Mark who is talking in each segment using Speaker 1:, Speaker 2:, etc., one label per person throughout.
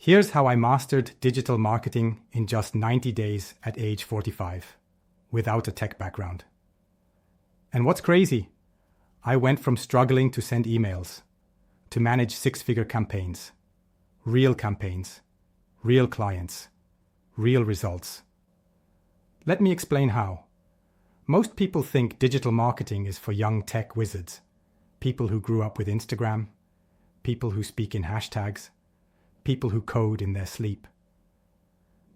Speaker 1: Here's how I mastered digital marketing in just 90 days at age 45, without a tech background. And what's crazy? I went from struggling to send emails, to manage six-figure campaigns, real clients, real results. Let me explain how. Most people think digital marketing is for young tech wizards, people who grew up with Instagram, people who speak in hashtags, people who code in their sleep.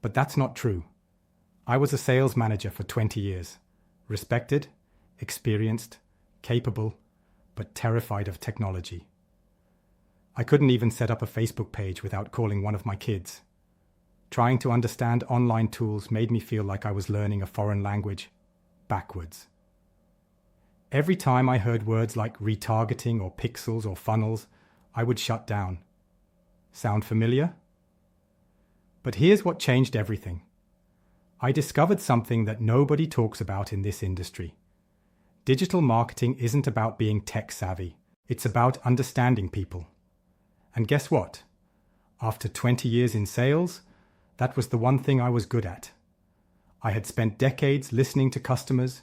Speaker 1: But that's not true. I was a sales manager for 20 years, respected, experienced, capable, but terrified of technology. I couldn't even set up a Facebook page without calling one of my kids. Trying to understand online tools made me feel like I was learning a foreign language backwards. Every time I heard words like retargeting or pixels or funnels, I would shut down. Sound familiar? But here's what changed everything. I discovered something that nobody talks about in this industry. Digital marketing isn't about being tech savvy. It's about understanding people. And guess what? After 20 years in sales, that was the one thing I was good at. I had spent decades listening to customers,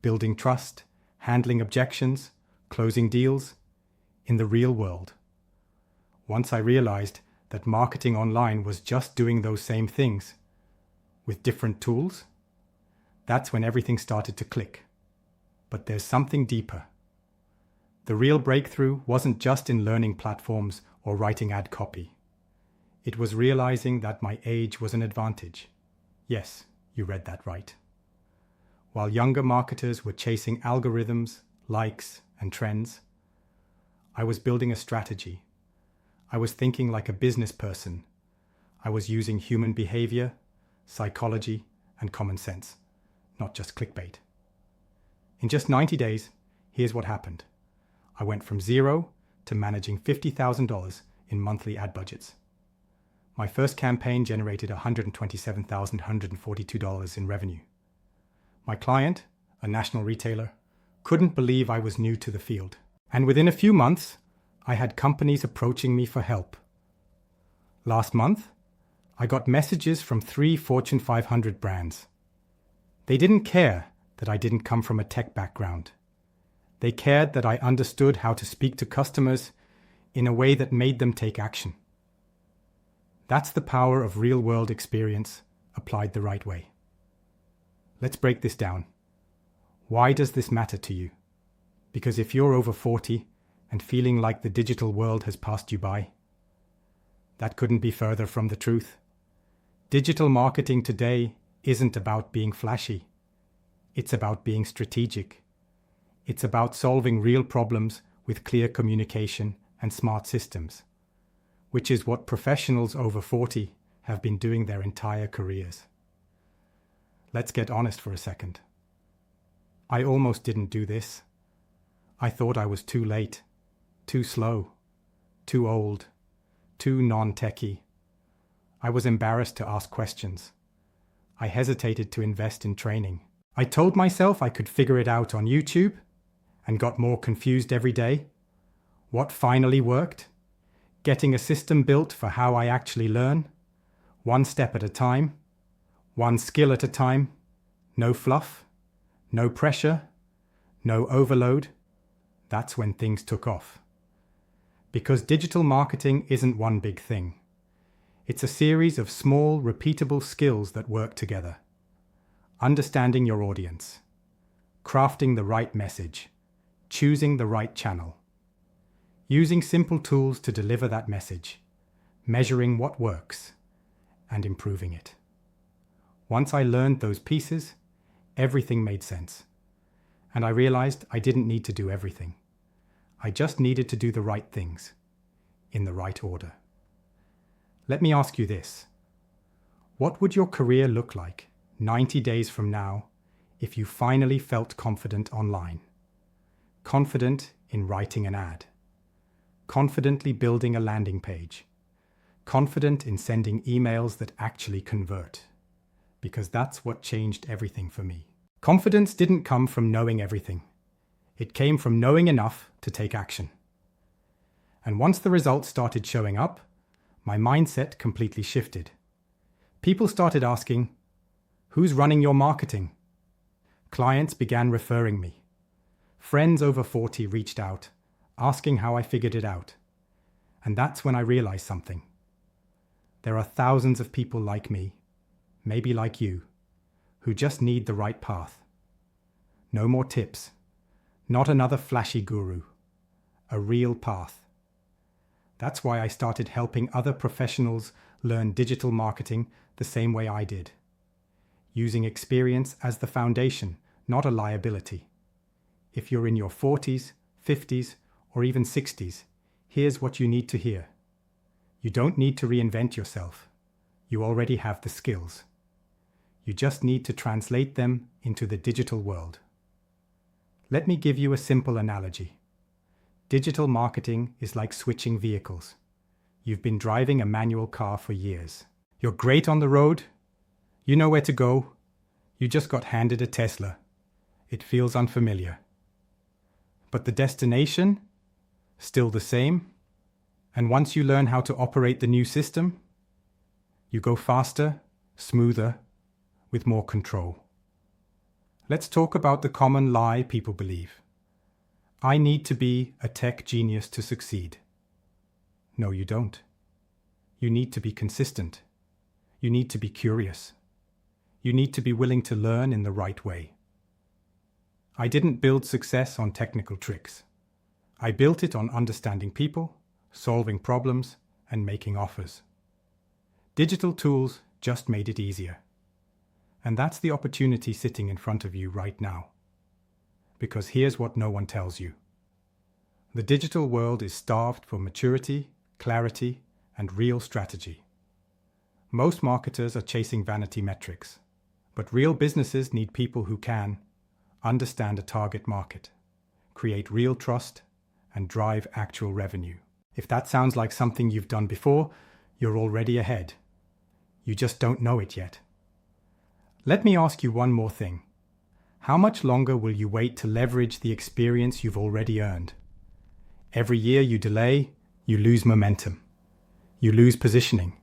Speaker 1: building trust, handling objections, closing deals, in the real world. Once I realized that marketing online was just doing those same things, with different tools, that's when everything started to click. But there's something deeper. The real breakthrough wasn't just in learning platforms or writing ad copy. It was realizing that my age was an advantage. Yes, you read that right. While younger marketers were chasing algorithms, likes, and trends, I was building a strategy. I was thinking like a business person. I was using human behavior, psychology, and common sense, not just clickbait. In just 90 days, here's what happened. I went from zero to managing $50,000 in monthly ad budgets. My first campaign generated $127,142 in revenue. My client, a national retailer, couldn't believe I was new to the field. And within a few months, I had companies approaching me for help. Last month, I got messages from 3 Fortune 500 brands. They didn't care that I didn't come from a tech background. They cared that I understood how to speak to customers in a way that made them take action. That's the power of real-world experience applied the right way. Let's break this down. Why does this matter to you? Because if you're over 40 and feeling like the digital world has passed you by, that couldn't be further from the truth. Digital marketing today isn't about being flashy. It's about being strategic. It's about solving real problems with clear communication and smart systems, which is what professionals over 40 have been doing their entire careers. Let's get honest for a second. I almost didn't do this. I thought I was too late, too slow, too old, too non-techie. I was embarrassed to ask questions. I hesitated to invest in training. I told myself I could figure it out on YouTube and got more confused every day. What finally worked? Getting a system built for how I actually learn, one step at a time, one skill at a time, no fluff, no pressure, no overload. That's when things took off. Because digital marketing isn't one big thing. It's a series of small, repeatable skills that work together. Understanding your audience, crafting the right message, choosing the right channel, using simple tools to deliver that message, measuring what works, and improving it. Once I learned those pieces, everything made sense. And I realized I didn't need to do everything. I just needed to do the right things, in the right order. Let me ask you this. What would your career look like 90 days from now if you finally felt confident online? Confident in writing an ad. Confidently building a landing page. Confident in sending emails that actually convert. Because that's what changed everything for me. Confidence didn't come from knowing everything. It came from knowing enough to take action. And once the results started showing up, My mindset completely shifted. People started asking, "Who's running your marketing?" Clients began referring me. Friends over 40 reached out, asking how I figured it out. And that's when I realized something. There are thousands of people like me, maybe like you, who just need the right path. No more tips. Not another flashy guru. A real path. That's why I started helping other professionals learn digital marketing the same way I did. Using experience as the foundation, not a liability. If you're in your 40s, 50s, or even 60s, here's what you need to hear. You don't need to reinvent yourself. You already have the skills. You just need to translate them into the digital world. Let me give you a simple analogy. Digital marketing is like switching vehicles. You've been driving a manual car for years. You're great on the road. You know where to go. You just got handed a Tesla. It feels unfamiliar. But the destination? Still the same. And once you learn how to operate the new system, you go faster, smoother, with more control. Let's talk about the common lie people believe. I need to be a tech genius to succeed. No, you don't. You need to be consistent. You need to be curious. You need to be willing to learn in the right way. I didn't build success on technical tricks. I built it on understanding people, solving problems, and making offers. Digital tools just made it easier. And that's the opportunity sitting in front of you right now. Because here's what no one tells you. The digital world is starved for maturity, clarity, and real strategy. Most marketers are chasing vanity metrics, but real businesses need people who can understand a target market, create real trust, and drive actual revenue. If that sounds like something you've done before, you're already ahead. You just don't know it yet. Let me ask you one more thing. How much longer will you wait to leverage the experience you've already earned? Every year you delay, you lose momentum. You lose positioning.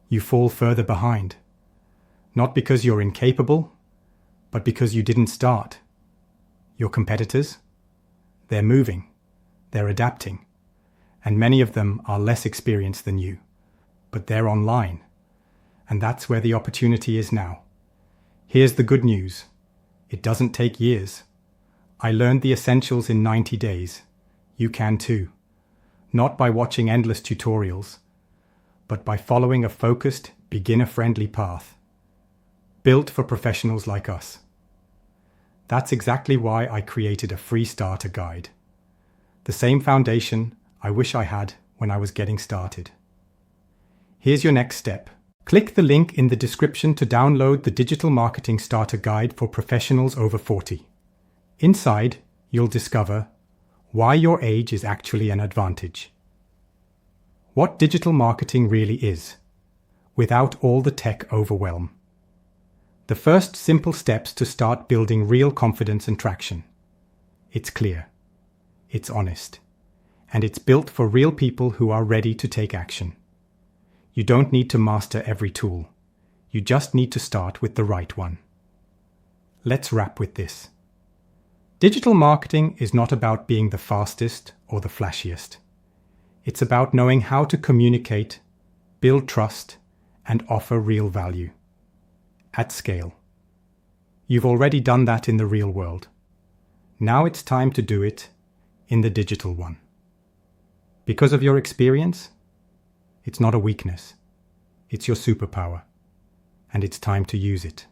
Speaker 1: You fall further behind. Not because you're incapable, but because you didn't start. Your competitors? They're moving. They're adapting. And many of them are less experienced than you. But they're online. And that's where the opportunity is now. Here's the good news. It doesn't take years. I learned the essentials in 90 days. You can too. Not by watching endless tutorials, but by following a focused, beginner-friendly path. Built for professionals like us. That's exactly why I created a free starter guide. The same foundation I wish I had when I was getting started. Here's your next step. Click the link in the description to download the Digital Marketing Starter Guide for professionals over 40. Inside, you'll discover why your age is actually an advantage. What digital marketing really is, without all the tech overwhelm. The first simple steps to start building real confidence and traction. It's clear, it's honest, and it's built for real people who are ready to take action. You don't need to master every tool. You just need to start with the right one. Let's wrap with this. Digital marketing is not about being the fastest or the flashiest. It's about knowing how to communicate, build trust, and offer real value. At scale. You've already done that in the real world. Now it's time to do it in the digital one. Because of your experience, it's not a weakness. It's your superpower. And it's time to use it.